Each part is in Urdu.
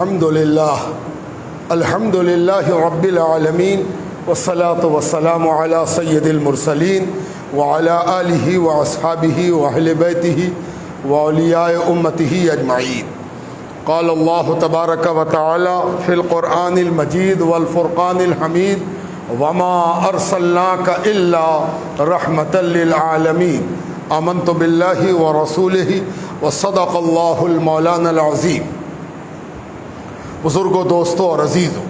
الحمد للہ رب العالمین والصلاة والسلام علی سید المرسلین وعلی آلہ واصحابہ واہل بیتہ واولیاء امتہ اجمعین۔ قال اللہ تبارک و تعالی فی القرآن المجید والفرقان الحمید وما ارسلناک الا رحمۃ للعالمین آمنت باللہ ورسولہ وصدق اللہ المولانا العظیم۔ بزرگوں، دوستوں اور عزیزوں،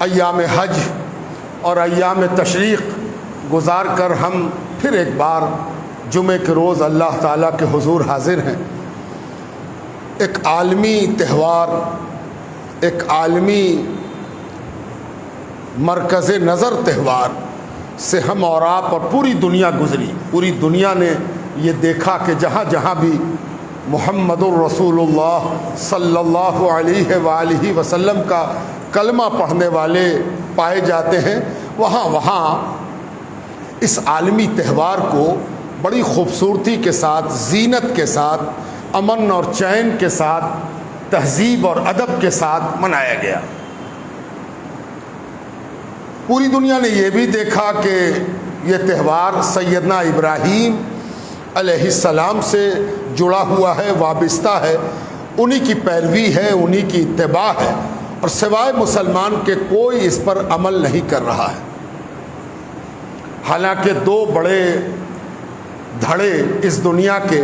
ایام حج اور ایام تشریق گزار کر ہم پھر ایک بار جمعے کے روز اللہ تعالیٰ کے حضور حاضر ہیں۔ ایک عالمی تہوار، ایک عالمی مرکز نظر تہوار سے ہم اور آپ اور پوری دنیا گزری۔ پوری دنیا نے یہ دیکھا کہ جہاں جہاں بھی محمد الرسول اللہ صلی اللہ علیہ وآلہ وسلم کا کلمہ پڑھنے والے پائے جاتے ہیں، وہاں وہاں اس عالمی تہوار کو بڑی خوبصورتی کے ساتھ، زینت کے ساتھ، امن اور چین کے ساتھ، تہذیب اور ادب کے ساتھ منایا گیا۔ پوری دنیا نے یہ بھی دیکھا کہ یہ تہوار سیدنا ابراہیم علیہ السلام سے جڑا ہوا ہے، وابستہ ہے، انہی کی پیروی ہے، انہی کی اتباع ہے، اور سوائے مسلمان کے کوئی اس پر عمل نہیں کر رہا ہے۔ حالانکہ دو بڑے دھڑے اس دنیا کے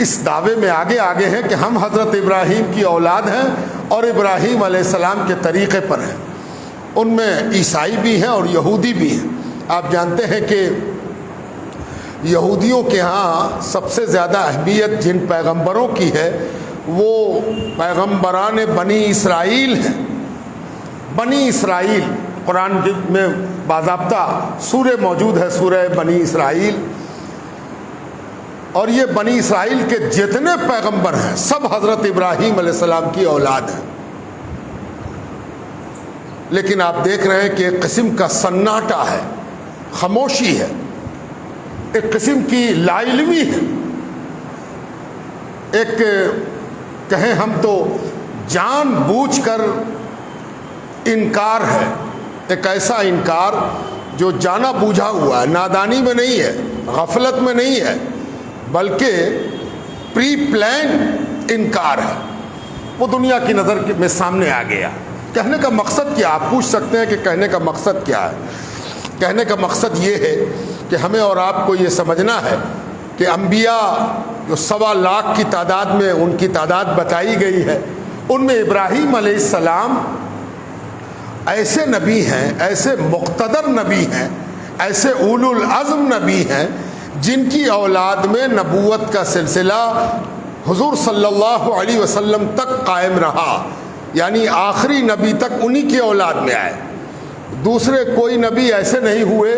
اس دعوے میں آگے آگے ہیں کہ ہم حضرت ابراہیم کی اولاد ہیں اور ابراہیم علیہ السلام کے طریقے پر ہیں۔ ان میں عیسائی بھی ہیں اور یہودی بھی ہیں۔ آپ جانتے ہیں کہ یہودیوں کے ہاں سب سے زیادہ اہمیت جن پیغمبروں کی ہے وہ پیغمبران بنی اسرائیل ہیں۔ بنی اسرائیل قرآن میں باضابطہ سورہ موجود ہے، سورہ بنی اسرائیل، اور یہ بنی اسرائیل کے جتنے پیغمبر ہیں سب حضرت ابراہیم علیہ السلام کی اولاد ہیں۔ لیکن آپ دیکھ رہے ہیں کہ ایک قسم کا سناٹا ہے، خاموشی ہے، ایک قسم کی لا علمی ہے، ایک کہیں ہم تو جان بوجھ کر انکار ہے، ایک ایسا انکار جو جانا بوجھا ہوا ہے، نادانی میں نہیں ہے، غفلت میں نہیں ہے، بلکہ پری پلان انکار ہے۔ وہ دنیا کی نظر میں سامنے آ گیا۔ کہنے کا مقصد کیا؟ آپ پوچھ سکتے ہیں کہ کہنے کا مقصد کیا ہے۔ کہنے کا مقصد یہ ہے کہ ہمیں اور آپ کو یہ سمجھنا ہے کہ انبیاء جو 1.25 لاکھ کی تعداد میں ان کی تعداد بتائی گئی ہے، ان میں ابراہیم علیہ السلام ایسے نبی ہیں، ایسے مقتدر نبی ہیں، ایسے اولو العزم نبی ہیں جن کی اولاد میں نبوت کا سلسلہ حضور صلی اللہ علیہ وسلم تک قائم رہا، یعنی آخری نبی تک انہی کی اولاد میں آئے۔ دوسرے کوئی نبی ایسے نہیں ہوئے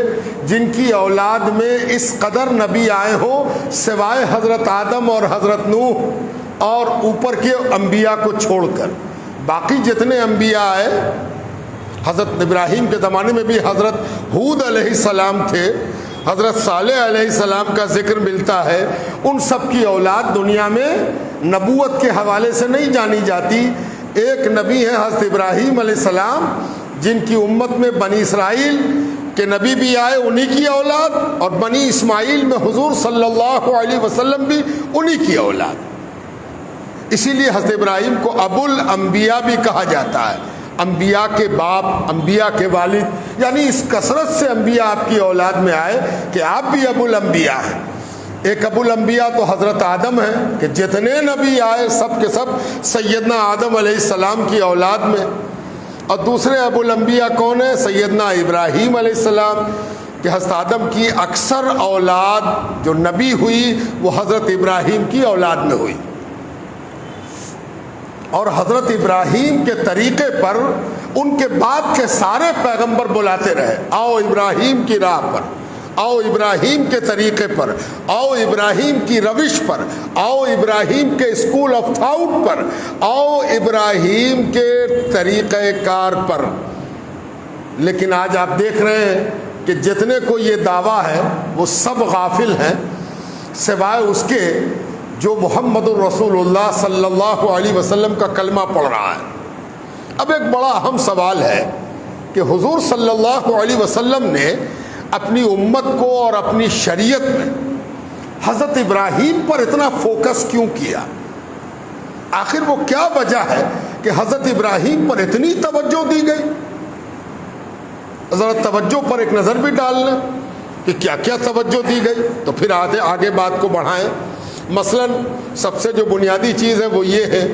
جن کی اولاد میں اس قدر نبی آئے ہوں سوائے حضرت آدم اور حضرت نوح اور اوپر کے انبیاء کو چھوڑ کر۔ باقی جتنے انبیاء آئے، حضرت ابراہیم کے زمانے میں بھی حضرت ہود علیہ السلام تھے، حضرت صالح علیہ السلام کا ذکر ملتا ہے، ان سب کی اولاد دنیا میں نبوت کے حوالے سے نہیں جانی جاتی۔ ایک نبی ہے حضرت ابراہیم علیہ السلام جن کی امت میں بنی اسرائیل کے نبی بھی آئے، انہی کی اولاد، اور بنی اسماعیل میں حضور صلی اللہ علیہ وسلم بھی انہی کی اولاد۔ اسی لیے حضرت ابراہیم کو ابو الانبیاء بھی کہا جاتا ہے، انبیاء کے باپ، انبیاء کے والد، یعنی اس کثرت سے انبیاء آپ کی اولاد میں آئے کہ آپ بھی ابو الانبیاء ہیں۔ ایک ابو الانبیاء تو حضرت آدم ہے کہ جتنے نبی آئے سب کے سب سیدنا آدم علیہ السلام کی اولاد میں، اور دوسرے ابو الانبیاء کون ہے؟ سیدنا ابراہیم علیہ السلام، کہ حضرت آدم کی اکثر اولاد جو نبی ہوئی وہ حضرت ابراہیم کی اولاد میں ہوئی، اور حضرت ابراہیم کے طریقے پر ان کے بعد کے سارے پیغمبر بلاتے رہے، آؤ ابراہیم کی راہ پر، آؤ ابراہیم کے طریقے پر، آؤ ابراہیم کی روش پر، آؤ ابراہیم کے اسکول آف تھاؤٹ پر، آؤ ابراہیم کے طریقہ کار پر۔ لیکن آج آپ دیکھ رہے ہیں کہ جتنے کو یہ دعویٰ ہے وہ سب غافل ہیں، سوائے اس کے جو محمد الرسول اللہ صلی اللہ علیہ وسلم کا کلمہ پڑھ رہا ہے۔ اب ایک بڑا اہم سوال ہے کہ حضور صلی اللہ علیہ وسلم نے اپنی امت کو اور اپنی شریعت میں حضرت ابراہیم پر اتنا فوکس کیوں کیا؟ آخر وہ کیا وجہ ہے کہ حضرت ابراہیم پر اتنی توجہ دی گئی؟ ذرا توجہ پر ایک نظر بھی ڈال لیں کہ کیا کیا توجہ دی گئی، تو پھر آگے بات کو بڑھائیں۔ مثلا سب سے جو بنیادی چیز ہے وہ یہ ہے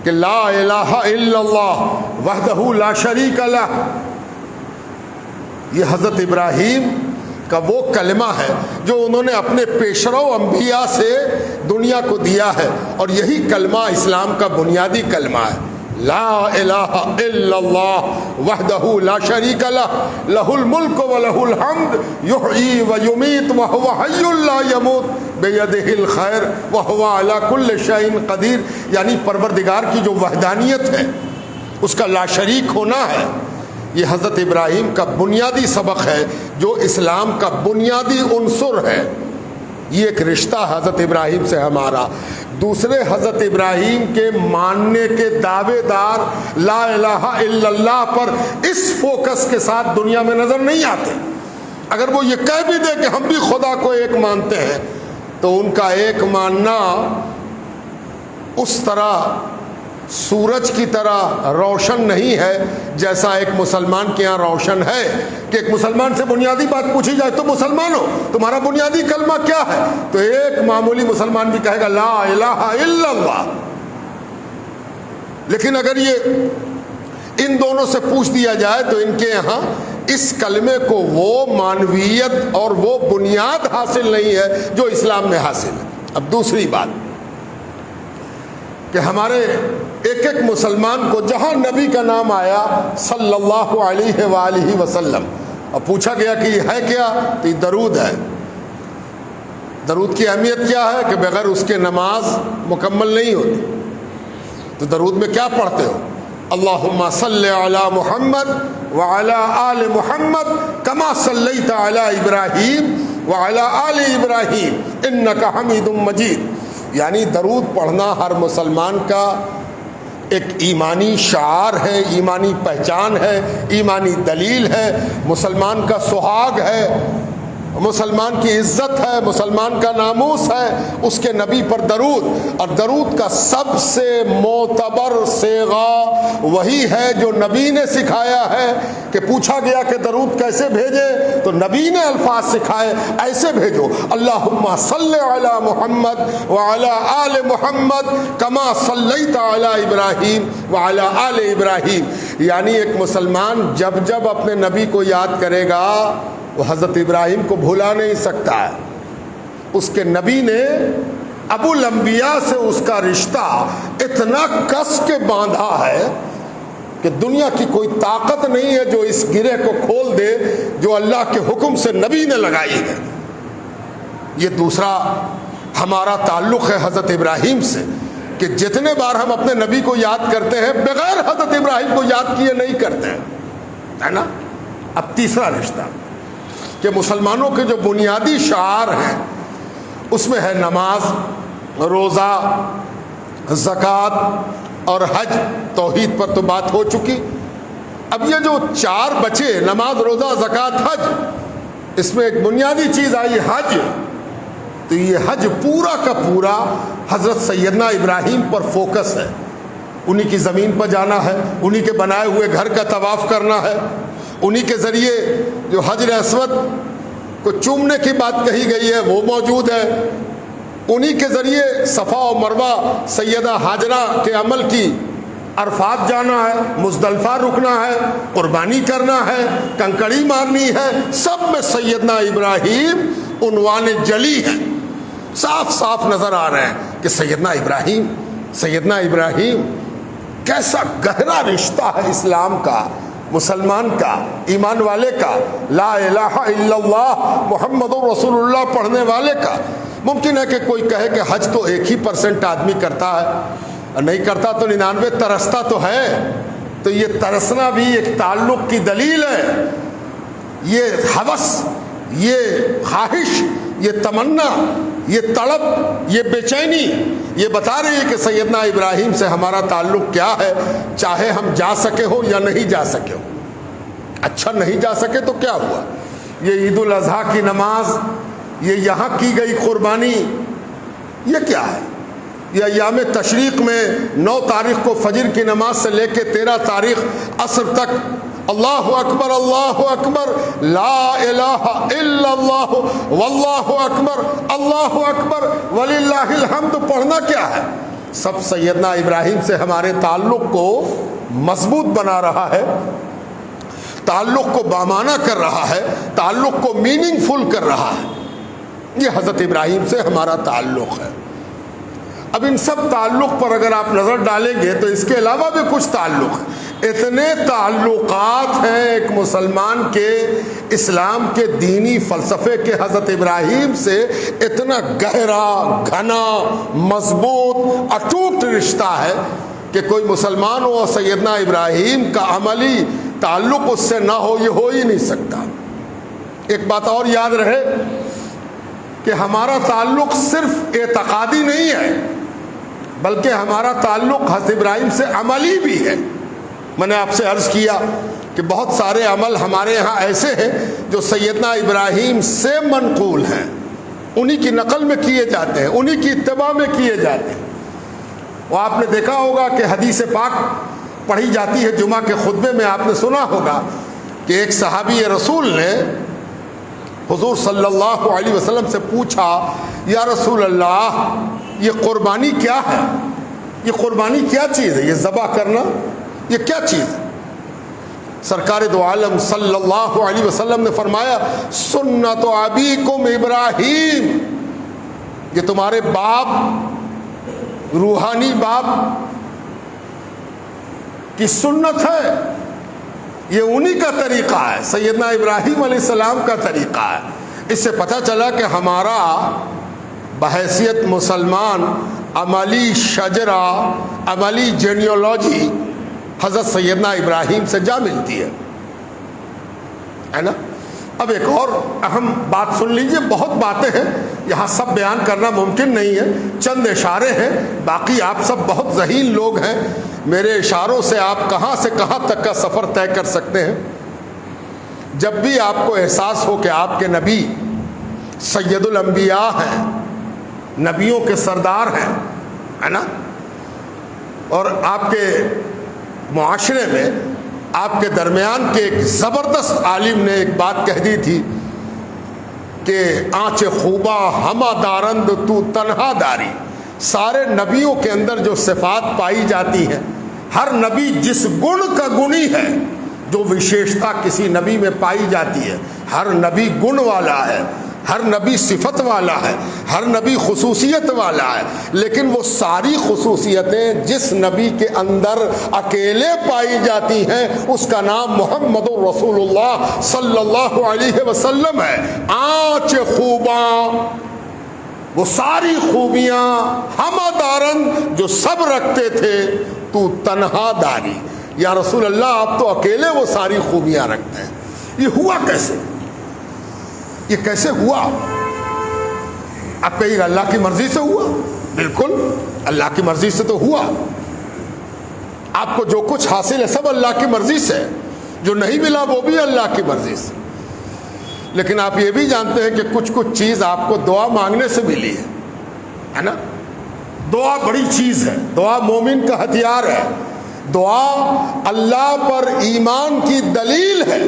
کہ لا الہ الا اللہ وحدہ لا شریک لہ، یہ حضرت ابراہیم کا وہ کلمہ ہے جو انہوں نے اپنے پیشرو انبیاء سے دنیا کو دیا ہے، اور یہی کلمہ اسلام کا بنیادی کلمہ ہے۔ لا الہ الا اللہ وحدہ لا شریک لہ لہ الملک ولہ الحمد یحیی ویمیت وہو حی لا یموت بیدہ الخیر وہو علی کل شیء قدیر، یعنی پروردگار کی جو وحدانیت ہے، اس کا لا شریک ہونا ہے، یہ حضرت ابراہیم کا بنیادی سبق ہے جو اسلام کا بنیادی عنصر ہے۔ یہ ایک رشتہ حضرت ابراہیم سے ہمارا۔ دوسرے حضرت ابراہیم کے ماننے کے دعوے دار لا الہ الا اللہ پر اس فوکس کے ساتھ دنیا میں نظر نہیں آتے۔ اگر وہ یہ کہہ بھی دے کہ ہم بھی خدا کو ایک مانتے ہیں، تو ان کا ایک ماننا اس طرح سورج کی طرح روشن نہیں ہے جیسا ایک مسلمان کے یہاں روشن ہے، کہ ایک مسلمان سے بنیادی بات پوچھی جائے تو مسلمان ہو، تمہارا بنیادی کلمہ کیا ہے؟ تو ایک معمولی مسلمان بھی کہے گا لا الہ الا اللہ۔ لیکن اگر یہ ان دونوں سے پوچھ دیا جائے تو ان کے یہاں اس کلمے کو وہ معنویت اور وہ بنیاد حاصل نہیں ہے جو اسلام میں حاصل ہے۔ اب دوسری بات کہ ہمارے ایک ایک مسلمان کو جہاں نبی کا نام آیا صلی اللہ علیہ وآلہ وسلم اور پوچھا گیا کہ یہ ہے کیا، تو یہ درود ہے۔ درود کی اہمیت کیا ہے کہ بغیر اس کے نماز مکمل نہیں ہوتی۔ تو درود میں کیا پڑھتے ہو؟ اللہم صلی علی محمد وعلی آل محمد کما صلیت علی ابراہیم وعلی آل ابراہیم انک حمید مجید، یعنی درود پڑھنا ہر مسلمان کا ایک ایمانی شعار ہے، ایمانی پہچان ہے، ایمانی دلیل ہے، مسلمان کا سہاگ ہے، مسلمان کی عزت ہے، مسلمان کا ناموس ہے اس کے نبی پر درود۔ اور درود کا سب سے معتبر صیغہ وہی ہے جو نبی نے سکھایا ہے، کہ پوچھا گیا کہ درود کیسے بھیجے تو نبی نے الفاظ سکھائے، ایسے بھیجو اللہم صلی علی محمد وعلی آل محمد کما صلیت علی ابراہیم وعلی آل ابراہیم۔ یعنی ایک مسلمان جب جب اپنے نبی کو یاد کرے گا وہ حضرت ابراہیم کو بھولا نہیں سکتا ہے۔ اس کے نبی نے ابو الانبیاء سے اس کا رشتہ اتنا کس کے باندھا ہے کہ دنیا کی کوئی طاقت نہیں ہے جو اس گرہ کو کھول دے جو اللہ کے حکم سے نبی نے لگائی ہے۔ یہ دوسرا ہمارا تعلق ہے حضرت ابراہیم سے، کہ جتنے بار ہم اپنے نبی کو یاد کرتے ہیں بغیر حضرت ابراہیم کو یاد کیے نہیں کرتے ہیں، ہے نا۔ اب تیسرا رشتہ کہ مسلمانوں کے جو بنیادی شعار ہیں اس میں ہے نماز، روزہ، زکوٰۃ اور حج۔ توحید پر تو بات ہو چکی، اب یہ جو چار بچے نماز، روزہ، زکوٰۃ، حج، اس میں ایک بنیادی چیز آئی حج۔ تو یہ حج پورا کا پورا حضرت سیدنا ابراہیم پر فوکس ہے، انہی کی زمین پر جانا ہے، انہی کے بنائے ہوئے گھر کا طواف کرنا ہے، انہی کے ذریعے جو حجر اسود کو چومنے کی بات کہی گئی ہے وہ موجود ہے، انہی کے ذریعے صفا و مروہ سیدہ ہاجرہ کے عمل کی عرفات جانا ہے، مزدلفہ رکنا ہے، قربانی کرنا ہے، کنکڑی مارنی ہے، سب میں سیدنا ابراہیم عنوان جلی ہے، صاف صاف نظر آ رہے ہیں کہ سیدنا ابراہیم کیسا گہرا رشتہ ہے اسلام کا، مسلمان کا، ایمان والے کا، لا الہ الا اللہ محمد رسول اللہ پڑھنے والے کا۔ ممکن ہے کہ کوئی کہے کہ حج تو 1% آدمی کرتا ہے، اور نہیں کرتا تو 99 ترستا تو ہے۔ تو یہ ترسنا بھی ایک تعلق کی دلیل ہے، یہ ہوس، یہ خواہش، یہ تمنا یہ تڑپ، یہ بے چینی، یہ بتا رہی ہے کہ سیدنا ابراہیم سے ہمارا تعلق کیا ہے، چاہے ہم جا سکے ہو یا نہیں جا سکے ہو۔ اچھا نہیں جا سکے تو کیا ہوا، یہ عید الاضحیٰ کی نماز، یہ یہاں کی گئی قربانی، یہ کیا ہے؟ یہ ایام تشریق میں 9 تاریخ کو فجر کی نماز سے لے کے 13 تاریخ عصر تک اللہ اکبر اللہ اکبر لا الہ الا اللہ واللہ اکبر اللہ اکبر وللہ الحمد پڑھنا کیا ہے؟ سب سیدنا ابراہیم سے ہمارے تعلق کو مضبوط بنا رہا ہے، تعلق کو بامانہ کر رہا ہے، تعلق کو میننگ فل کر رہا ہے۔ یہ حضرت ابراہیم سے ہمارا تعلق ہے۔ اب ان سب تعلق پر اگر آپ نظر ڈالیں گے تو اس کے علاوہ بھی کچھ تعلق ہیں۔ اتنے تعلقات ہیں ایک مسلمان کے اسلام کے دینی فلسفے کے حضرت ابراہیم سے، اتنا گہرا، گھنا، مضبوط، اٹوٹ رشتہ ہے کہ کوئی مسلمان ہو سیدنا ابراہیم کا عملی تعلق اس سے نہ ہو، یہ ہو ہی نہیں سکتا۔ ایک بات اور یاد رہے کہ ہمارا تعلق صرف اعتقادی نہیں ہے، بلکہ ہمارا تعلق حضرت ابراہیم سے عملی بھی ہے۔ میں نے آپ سے عرض کیا کہ بہت سارے عمل ہمارے ہاں ایسے ہیں جو سیدنا ابراہیم سے منقول ہیں، انہی کی نقل میں کیے جاتے ہیں، انہی کی اتباع میں کیے جاتے ہیں۔ وہ آپ نے دیکھا ہوگا کہ حدیث پاک پڑھی جاتی ہے جمعہ کے خطبے میں، آپ نے سنا ہوگا کہ ایک صحابی رسول نے حضور صلی اللہ علیہ وسلم سے پوچھا، یا رسول اللہ یہ قربانی کیا ہے؟ یہ قربانی کیا چیز ہے؟ یہ ذبح کرنا یہ کیا چیز ہے؟ سرکار دو عالم صلی اللہ علیہ وسلم نے فرمایا، سنت ابیکم ابراہیم، یہ تمہارے باپ، روحانی باپ کی سنت ہے، یہ انہی کا طریقہ ہے، سیدنا ابراہیم علیہ السلام کا طریقہ ہے۔ اس سے پتہ چلا کہ ہمارا بحیثیت مسلمان عملی شجرہ، عملی جینیولوجی حضرت سیدنا ابراہیم سے جا ملتی ہے نا۔ اب ایک اور اہم بات سن لیجئے، بہت باتیں ہیں یہاں سب بیان کرنا ممکن نہیں ہے، چند اشارے ہیں، باقی آپ سب بہت ذہین لوگ ہیں، میرے اشاروں سے آپ کہاں سے کہاں تک کا سفر طے کر سکتے ہیں۔ جب بھی آپ کو احساس ہو کہ آپ کے نبی سید الانبیاء ہیں، نبیوں کے سردار ہیں، ہے نا، اور آپ کے معاشرے میں آپ کے درمیان کے ایک زبردست عالم نے ایک بات کہہ دی تھی کہ آنچ خوبا ہمہ دارند تو تنہا داری، سارے نبیوں کے اندر جو صفات پائی جاتی ہیں، ہر نبی جس گن کا گنی ہے، جو وشیشتا کسی نبی میں پائی جاتی ہے، ہر نبی گن والا ہے، ہر نبی صفت والا ہے، ہر نبی خصوصیت والا ہے، لیکن وہ ساری خصوصیتیں جس نبی کے اندر اکیلے پائی جاتی ہیں اس کا نام محمد رسول اللہ صلی اللہ علیہ وسلم ہے۔ آنچ خوباں، وہ ساری خوبیاں، ہمہ دارن، جو سب رکھتے تھے، تو تنہا داری، یا رسول اللہ آپ تو اکیلے وہ ساری خوبیاں رکھتے ہیں۔ یہ ہوا کیسے؟ یہ کیسے ہوا؟ آپ کہیے گا اللہ کی مرضی سے ہوا، بالکل اللہ کی مرضی سے تو ہوا۔ آپ کو جو کچھ حاصل ہے سب اللہ کی مرضی سے، جو نہیں ملا وہ بھی اللہ کی مرضی سے، لیکن آپ یہ بھی جانتے ہیں کہ کچھ چیز آپ کو دعا مانگنے سے ملی ہے نا۔ دعا بڑی چیز ہے، دعا مومن کا ہتھیار ہے، دعا اللہ پر ایمان کی دلیل ہے۔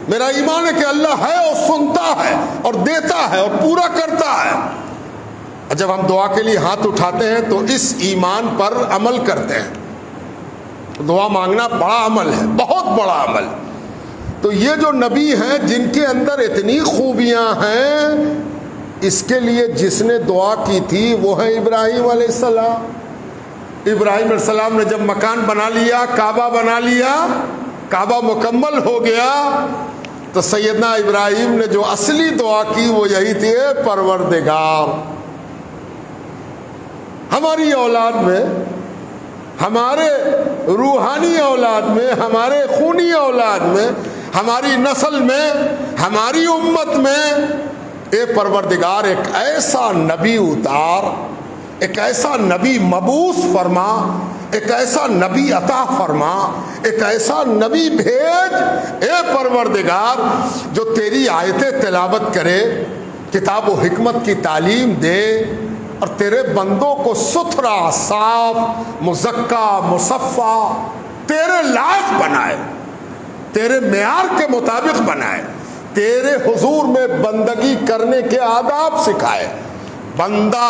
میرا ایمان ہے کہ اللہ ہے اور سنتا ہے اور دیتا ہے اور پورا کرتا ہے۔ جب ہم دعا کے لیے ہاتھ اٹھاتے ہیں تو اس ایمان پر عمل کرتے ہیں۔ دعا مانگنا بڑا عمل ہے، بہت بڑا عمل۔ تو یہ جو نبی ہیں جن کے اندر اتنی خوبیاں ہیں، اس کے لیے جس نے دعا کی تھی وہ ہے ابراہیم علیہ السلام۔ ابراہیم علیہ السلام نے جب مکان بنا لیا، کعبہ بنا لیا، کعبہ مکمل ہو گیا، تو سیدنا ابراہیم نے جو اصلی دعا کی وہ یہی تھی، اے پروردگار ہماری اولاد میں، ہمارے روحانی اولاد میں، ہمارے خونی اولاد میں، ہماری نسل میں، ہماری امت میں اے پروردگار ایک ایسا نبی اتار، ایک ایسا نبی مبعوث فرما، ایک ایسا نبی عطا فرما، ایک ایسا نبی بھیج اے پروردگار جو تیری آیتیں تلاوت کرے، کتاب و حکمت کی تعلیم دے، اور تیرے بندوں کو ستھرا، صاف، مزکا، مصفا تیرے لائق بنائے، تیرے معیار کے مطابق بنائے، تیرے حضور میں بندگی کرنے کے آداب سکھائے، بندہ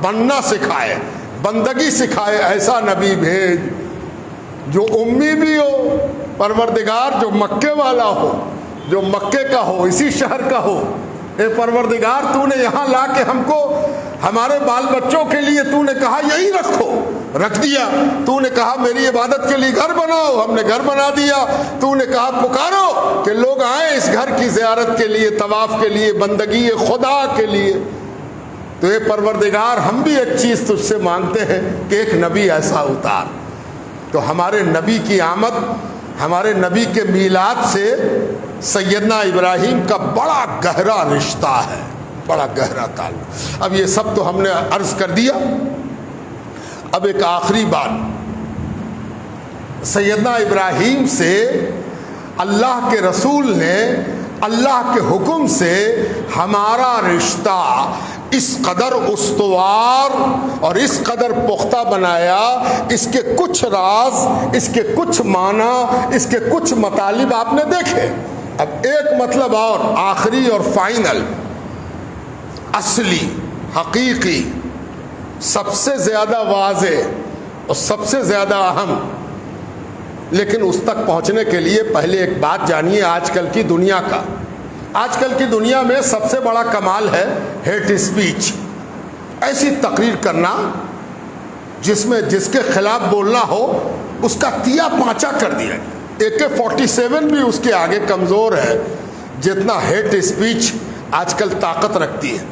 بننا سکھائے، بندگی سکھائے، ایسا نبی بھیج جو امی بھی ہو پروردگار، جو مکے والا ہو، جو مکے کا ہو، اسی شہر کا ہو۔ اے پروردگار تو نے یہاں لا کے ہم کو، ہمارے بال بچوں کے لیے تو نے کہا یہی رکھو، رکھ دیا۔ تو نے کہا میری عبادت کے لیے گھر بناؤ، ہم نے گھر بنا دیا۔ تو نے کہا پکارو کہ لوگ آئیں اس گھر کی زیارت کے لیے، طواف کے لیے، بندگی خدا کے لیے۔ تو اے پروردگار ہم بھی ایک چیز تجھ سے مانگتے ہیں کہ ایک نبی ایسا اتار۔ تو ہمارے نبی کی آمد، ہمارے نبی کے میلاد سے سیدنا ابراہیم کا بڑا گہرا رشتہ ہے، بڑا گہرا تعلق۔ اب یہ سب تو ہم نے عرض کر دیا۔ اب ایک آخری بات، سیدنا ابراہیم سے اللہ کے رسول نے اللہ کے حکم سے ہمارا رشتہ اس قدر استوار اور اس قدر پختہ بنایا، اس کے کچھ راز، اس کے کچھ معنی، اس کے کچھ مطالب آپ نے دیکھے۔ اب ایک مطلب اور آخری اور فائنل، اصلی، حقیقی، سب سے زیادہ واضح اور سب سے زیادہ اہم، لیکن اس تک پہنچنے کے لیے پہلے ایک بات جانیے آج کل کی دنیا کا۔ آج کل کی دنیا میں سب سے بڑا کمال ہے ہیٹ اسپیچ، ایسی تقریر کرنا جس میں جس کے خلاف بولنا ہو اس کا تیا پانچا کر دیا۔ AK-47 بھی اس کے آگے کمزور ہے جتنا ہیٹ اسپیچ آج کل طاقت رکھتی ہے۔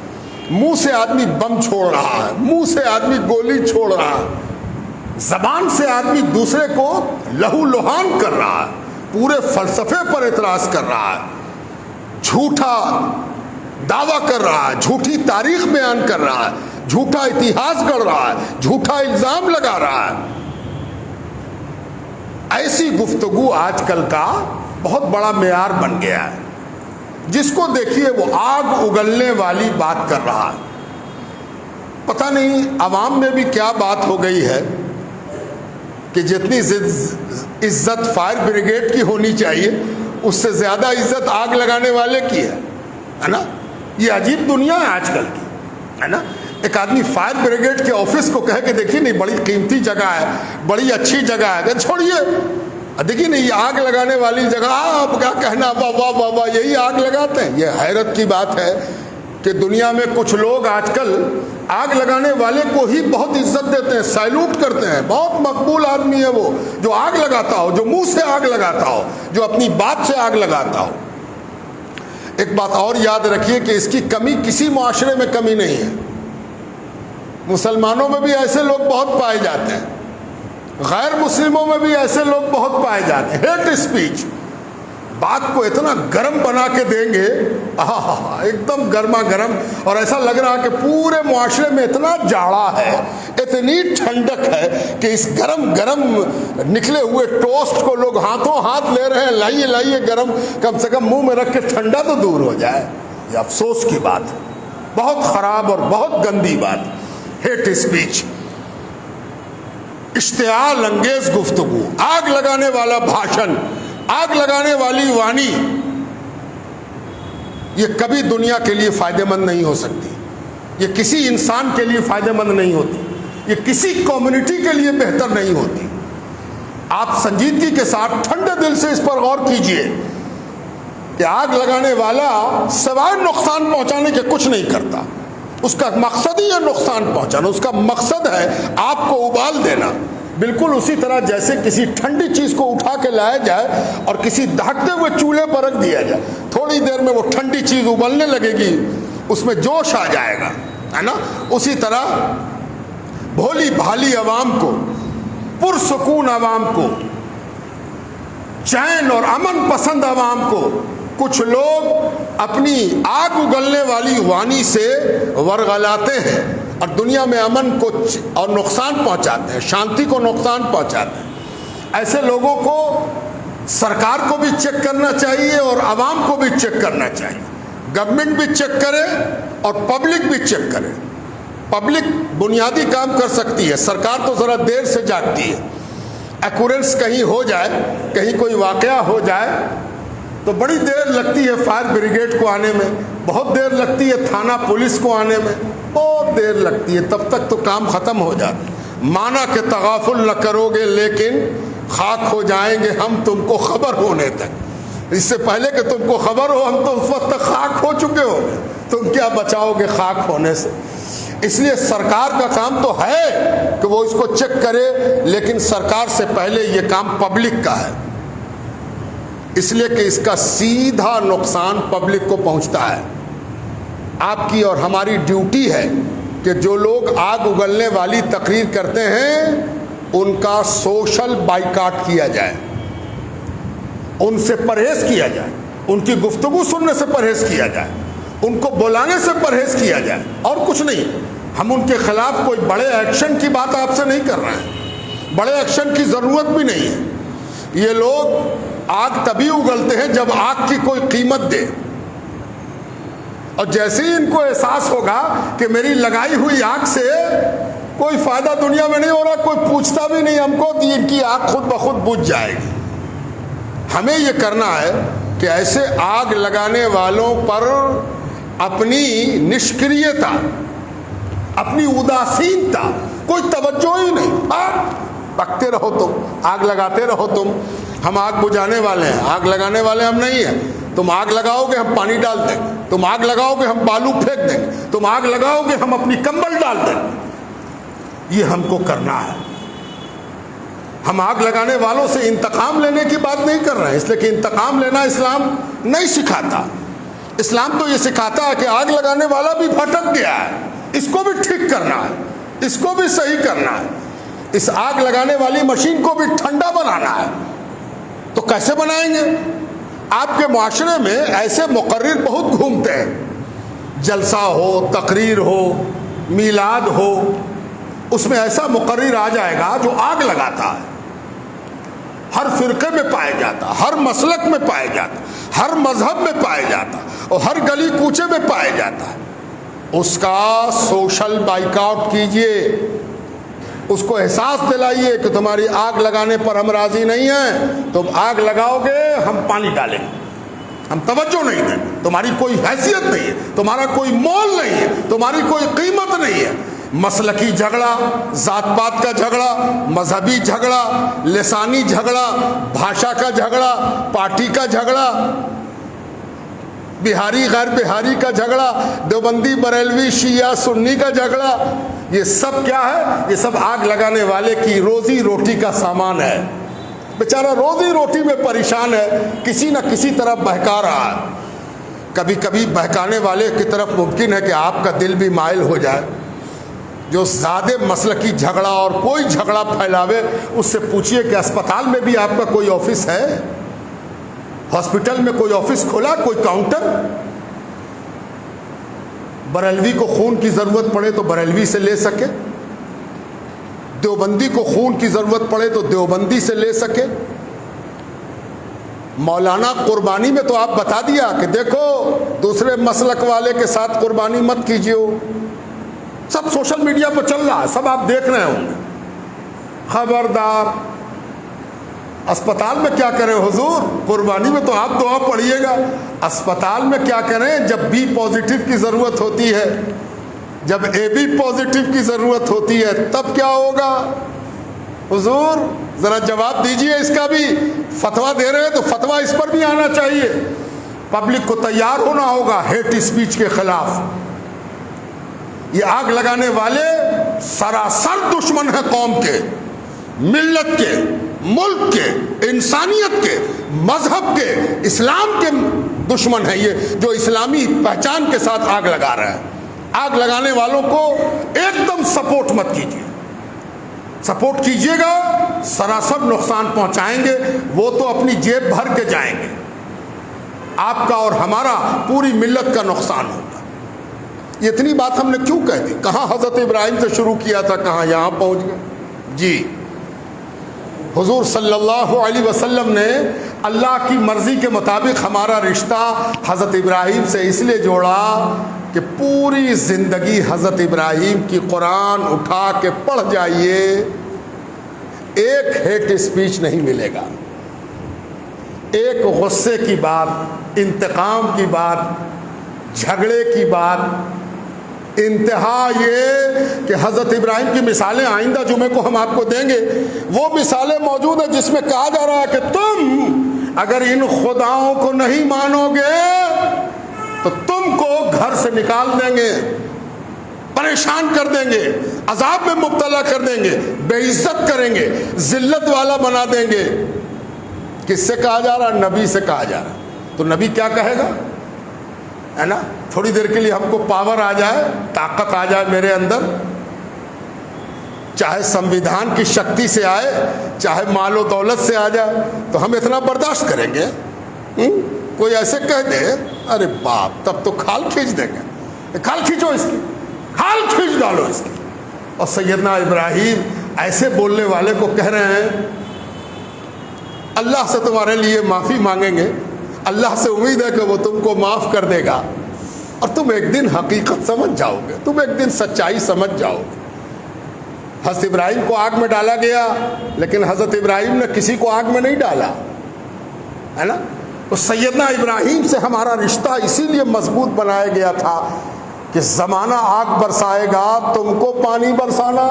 منہ سے آدمی بم چھوڑ رہا ہے، منہ سے آدمی گولی چھوڑ رہا ہے، زبان سے آدمی دوسرے کو لہو لہان کر رہا ہے، پورے فلسفے پر اعتراض کر رہا ہے، جھوٹا دعویٰ کر رہا ہے، جھوٹی تاریخ بیان کر رہا ہے، جھوٹا اتہاس گڑھ رہا ہے، جھوٹا الزام لگا رہا ہے۔ ایسی گفتگو آج کل کا بہت بڑا معیار بن گیا ہے۔ جس کو دیکھیے وہ آگ اگلنے والی بات کر رہا ہے۔ پتہ نہیں عوام میں بھی کیا بات ہو گئی ہے کہ جتنی عزت فائر بریگیڈ کی ہونی چاہیے اس سے زیادہ عزت آگ لگانے والے کی ہے نا۔ یہ عجیب دنیا ہے آج کل کی، ہے نا۔ ایک آدمی فائر بریگیڈ کے آفس کو کہے کہ دیکھیے نہیں بڑی قیمتی جگہ ہے، بڑی اچھی جگہ ہے، کہ چھوڑیے دیکھیے نہیں یہ آگ لگانے والی جگہ، آپ کیا کہنا، واہ واہ واہ واہ، یہی آگ لگاتے ہیں۔ یہ حیرت کی بات ہے کہ دنیا میں کچھ لوگ آج کل آگ لگانے والے کو ہی بہت عزت دیتے ہیں، سیلوٹ کرتے ہیں۔ بہت مقبول آدمی ہے وہ جو آگ لگاتا ہو، جو منہ سے آگ لگاتا ہو، جو اپنی بات سے آگ لگاتا ہو۔ ایک بات اور یاد رکھیے کہ اس کی کمی کسی معاشرے میں کمی نہیں ہے۔ مسلمانوں میں بھی ایسے لوگ بہت پائے جاتے ہیں، غیر مسلموں میں بھی ایسے لوگ بہت پائے جاتے ہیں۔ ہیٹ اسپیچ بات کو اتنا گرم بنا کے دیں گے، ایک دم گرما گرم، اور ایسا لگ رہا کہ پورے معاشرے میں اتنا جاڑا ہے، اتنی ٹھنڈک ہے کہ اس گرم گرم نکلے ہوئے ٹوسٹ کو لوگ ہاتھوں ہاتھ لے رہے ہیں، لائیے لائیے گرم، کم سے کم منہ میں رکھ کے ٹھنڈا تو دور ہو جائے۔ یہ افسوس کی بات ہے، بہت خراب اور بہت گندی بات۔ ہیٹ اسپیچ، اشتعال انگیز گفتگو، آگ لگانے والا بھاشن، آگ لگانے والی وانی، یہ کبھی دنیا کے لیے فائدہ مند نہیں ہو سکتی، یہ کسی انسان کے لیے فائدہ مند نہیں ہوتی، یہ کسی کمیونٹی کے لیے بہتر نہیں ہوتی۔ آپ سنجیدگی کے ساتھ ٹھنڈے دل سے اس پر غور کیجئے کہ آگ لگانے والا سوائے نقصان پہنچانے کے کچھ نہیں کرتا، اس کا مقصد ہی ہے نقصان پہنچانا، اس کا مقصد ہے آپ کو ابال دینا۔ بالکل اسی طرح جیسے کسی ٹھنڈی چیز کو اٹھا کے لایا جائے اور کسی دہکتے ہوئے چولہے پر رکھ دیا جائے، تھوڑی دیر میں وہ ٹھنڈی چیز ابلنے لگے گی، اس میں جوش آ جائے گا، ہے نا۔ اسی طرح بھولی بھالی عوام کو، پرسکون عوام کو، چین اور امن پسند عوام کو کچھ لوگ اپنی آگ اگلنے والی وانی سے ورغلاتے ہیں اور دنیا میں امن کو اور نقصان پہنچاتے ہیں، شانتی کو نقصان پہنچاتے ہیں۔ ایسے لوگوں کو سرکار کو بھی چیک کرنا چاہیے اور عوام کو بھی چیک کرنا چاہیے۔ گورنمنٹ بھی چیک کرے اور پبلک بھی چیک کرے۔ پبلک بنیادی کام کر سکتی ہے، سرکار تو ذرا دیر سے جاگتی ہے۔ ایکورنس کہیں ہو جائے، کہیں کوئی واقعہ ہو جائے تو بڑی دیر لگتی ہے فائر بریگیڈ کو آنے میں، بہت دیر لگتی ہے تھانہ پولیس کو آنے میں، بہت دیر لگتی ہے، تب تک تو کام ختم ہو جاتا۔ مانا کہ تغافل نہ کرو گے لیکن خاک ہو جائیں گے ہم تم کو خبر ہونے تک۔ اس سے پہلے کہ تم کو خبر ہو ہم تو اس وقت تک خاک ہو چکے ہو، تم کیا بچاؤ گے خاک ہونے سے؟ اس لیے سرکار کا کام تو ہے کہ وہ اس کو چیک کرے، لیکن سرکار سے پہلے یہ کام پبلک کا ہے، اس لیے کہ اس کا سیدھا نقصان پبلک کو پہنچتا ہے۔ آپ کی اور ہماری ڈیوٹی ہے کہ جو لوگ آگ اگلنے والی تقریر کرتے ہیں ان کا سوشل بائیکاٹ کیا جائے، ان سے پرہیز کیا جائے، ان کی گفتگو سننے سے پرہیز کیا جائے، ان کو بلانے سے پرہیز کیا جائے، اور کچھ نہیں۔ ہم ان کے خلاف کوئی بڑے ایکشن کی بات آپ سے نہیں کر رہے ہیں، بڑے ایکشن کی ضرورت بھی نہیں ہے۔ یہ لوگ آگ تبھی اگلتے ہیں جب آگ کی کوئی قیمت دے، اور جیسے ہی ان کو احساس ہوگا کہ میری لگائی ہوئی آگ سے کوئی فائدہ دنیا میں نہیں ہو رہا، کوئی پوچھتا بھی نہیں ہم کو، تو ان کی آگ خود بخود بجھ جائے گی۔ ہمیں یہ کرنا ہے کہ ایسے آگ لگانے والوں پر اپنی نشکریتا، اپنی اداسینتا، کوئی توجہ ہی نہیں، آگ رکھتے رہو، تم آگ لگاتے رہو، ہم آگ بجھانے والے ہیں، آگ لگانے والے ہم نہیں ہیں۔ تم آگ لگاؤ گے ہم پانی ڈال دیں گے، تم آگ لگاؤ گے ہم بالو پھینک دیں گے، تم آگ لگاؤ گے ہم اپنی کمبل ڈال دیں گے۔ یہ ہم کو کرنا ہے۔ ہم آگ لگانے والوں سے انتقام لینے کی بات نہیں کر رہے ہیں، اس لیے کہ انتقام لینا اسلام نہیں سکھاتا۔ اسلام تو یہ سکھاتا ہے کہ آگ لگانے والا بھی بھٹک گیا ہے، اس کو بھی ٹھیک کرنا ہے، اس کو بھی صحیح کرنا ہے، اس آگ لگانے والی مشین کو بھی ٹھنڈا بنانا ہے۔ تو کیسے بنائیں گے؟ آپ کے معاشرے میں ایسے مقرر بہت گھومتے ہیں، جلسہ ہو، تقریر ہو، میلاد ہو، اس میں ایسا مقرر آ جائے گا جو آگ لگاتا ہے، ہر فرقے میں پایا جاتا، ہر مسلک میں پایا جاتا، ہر مذہب میں پایا جاتا، اور ہر گلی کوچے میں پایا جاتا ہے۔ اس کا سوشل بائیکاٹ کیجئے، اس کو احساس دلائیے کہ تمہاری آگ لگانے پر ہم راضی نہیں ہیں، تم آگ لگاؤ گے ہم پانی ڈالیں گے، ہم توجہ نہیں دیں، تمہاری کوئی حیثیت نہیں ہے، تمہارا کوئی مول نہیں ہے، تمہاری کوئی قیمت نہیں ہے۔ مسلکی جھگڑا، ذات پات کا جھگڑا، مذہبی جھگڑا، لسانی جھگڑا، بھاشا کا جھگڑا، پارٹی کا جھگڑا، بہاری غیر بہاری کا جھگڑا، دیوبندی بریلوی شیعہ سنی کا جھگڑا، یہ سب کیا ہے؟ یہ سب آگ لگانے والے کی روزی روٹی کا سامان ہے۔ بیچارہ روزی روٹی میں پریشان ہے، کسی نہ کسی طرف بہکا رہا ہے۔ کبھی کبھی بہکانے والے کی طرف ممکن ہے کہ آپ کا دل بھی مائل ہو جائے۔ جو زیادہ مسلکی جھگڑا اور کوئی جھگڑا پھیلاوے، اس سے پوچھئے کہ اسپتال میں بھی آپ کا کوئی آفس ہے؟ ہاسپٹل میں کوئی آفس کھولا، کوئی کاؤنٹر؟ بریلوی کو خون کی ضرورت پڑے تو بریلوی سے لے سکے، دیوبندی کو خون کی ضرورت پڑے تو دیوبندی سے لے سکے۔ مولانا قربانی میں تو آپ بتا دیا کہ دیکھو دوسرے مسلک والے کے ساتھ قربانی مت کیجیے، سب سوشل میڈیا پہ چل رہا ہے، سب آپ دیکھ رہے ہوں گے۔ خبردار، اسپتال میں کیا کریں حضور؟ قربانی میں تو آپ دعا پڑھیے گا، اسپتال میں کیا کریں جب بی پازیٹیو کی ضرورت ہوتی ہے، جب اے بی پازیٹیو کی ضرورت ہوتی ہے تب کیا ہوگا؟ حضور ذرا جواب دیجئے اس کا بھی۔ فتویٰ دے رہے ہیں تو فتویٰ اس پر بھی آنا چاہیے۔ پبلک کو تیار ہونا ہوگا ہیٹ اسپیچ کے خلاف۔ یہ آگ لگانے والے سراسر دشمن ہیں قوم کے، ملت کے، ملک کے، انسانیت کے، مذہب کے، اسلام کے دشمن ہیں یہ، جو اسلامی پہچان کے ساتھ آگ لگا رہے ہیں۔ آگ لگانے والوں کو ایک دم سپورٹ مت کیجیے، سپورٹ کیجیے گا سراسر نقصان پہنچائیں گے، وہ تو اپنی جیب بھر کے جائیں گے۔ آپ کا اور ہمارا پوری ملت کا نقصان ہوگا۔ یہ اتنی بات ہم نے کیوں کہہ دی؟ کہاں حضرت ابراہیم سے شروع کیا تھا، کہاں یہاں پہنچ گئے۔ جی حضور صلی اللہ علیہ وسلم نے اللہ کی مرضی کے مطابق ہمارا رشتہ حضرت ابراہیم سے اس لیے جوڑا کہ پوری زندگی حضرت ابراہیم کی قرآن اٹھا کے پڑھ جائیے، ایک ہیٹ اسپیچ نہیں ملے گا، ایک غصے کی بات، انتقام کی بات، جھگڑے کی بات۔ انتہا یہ کہ حضرت ابراہیم کی مثالیں آئندہ جمعے کو ہم آپ کو دیں گے، وہ مثالیں موجود ہیں جس میں کہا جا رہا ہے کہ تم اگر ان خداؤں کو نہیں مانو گے تو تم کو گھر سے نکال دیں گے، پریشان کر دیں گے، عذاب میں مبتلا کر دیں گے، بے عزت کریں گے، ذلت والا بنا دیں گے۔ کس سے کہا جا رہا؟ نبی سے کہا جا رہا۔ تو نبی کیا کہے گا؟ ہے نا، تھوڑی دیر کے لیے ہم کو پاور آ جائے، طاقت آ جائے میرے اندر، چاہے سمویدھان کی شکتی سے آئے، چاہے مال و دولت سے آ جائے، تو ہم اتنا برداشت کریں گے؟ کوئی ایسے کہہ دے، ارے باپ، تب تو کھال کھینچ دیں گے، کھال کھینچو اس کی، کھال کھینچ ڈالو اس کی۔ اور سیدنا ابراہیم ایسے بولنے والے کو کہہ رہے ہیں اللہ سے تمہارے لیے معافی مانگیں گے، اللہ سے امید ہے کہ وہ تم کو معاف کر دے گا، اور تم ایک دن حقیقت سمجھ جاؤ گے، تم ایک دن سچائی سمجھ جاؤ گے۔ حضرت ابراہیم کو آگ میں ڈالا گیا، لیکن حضرت ابراہیم نے کسی کو آگ میں نہیں ڈالا، ہے نا۔ تو سیدنا ابراہیم سے ہمارا رشتہ اسی لیے مضبوط بنایا گیا تھا کہ زمانہ آگ برسائے گا، تم کو پانی برسانا،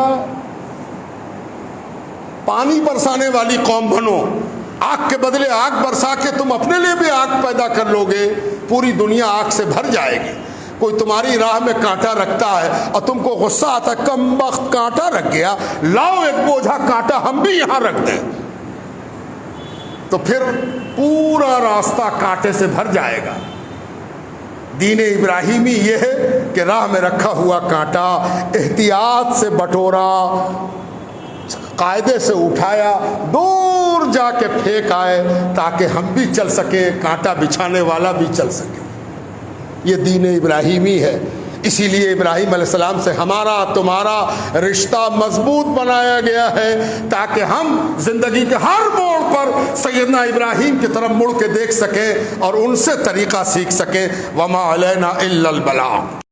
پانی برسانے والی قوم بنو۔ آگ کے بدلے آگ برسا کے تم اپنے لیے بھی آگ پیدا کر لو گے، پوری دنیا آگ سے بھر جائے گی۔ کوئی تمہاری راہ میں کانٹا رکھتا ہے اور تم کو غصہ آتا ہے، کم بخت کانٹا رکھ گیا، لاؤ ایک بوجھا کانٹا ہم بھی یہاں رکھ دیں، تو پھر پورا راستہ کانٹے سے بھر جائے گا۔ دین ابراہیمی یہ ہے کہ راہ میں رکھا ہوا کانٹا احتیاط سے بٹورا، قاعدے سے اٹھایا، دور جا کے پھینک آئے تاکہ ہم بھی چل سکیں، کانٹا بچھانے والا بھی چل سکے۔ یہ دین ابراہیمی ہے۔ اسی لیے ابراہیم علیہ السلام سے ہمارا تمہارا رشتہ مضبوط بنایا گیا ہے تاکہ ہم زندگی کے ہر موڑ پر سیدنا ابراہیم کی طرف مڑ کے دیکھ سکیں اور ان سے طریقہ سیکھ سکیں۔ وما علینا الا البلاغ۔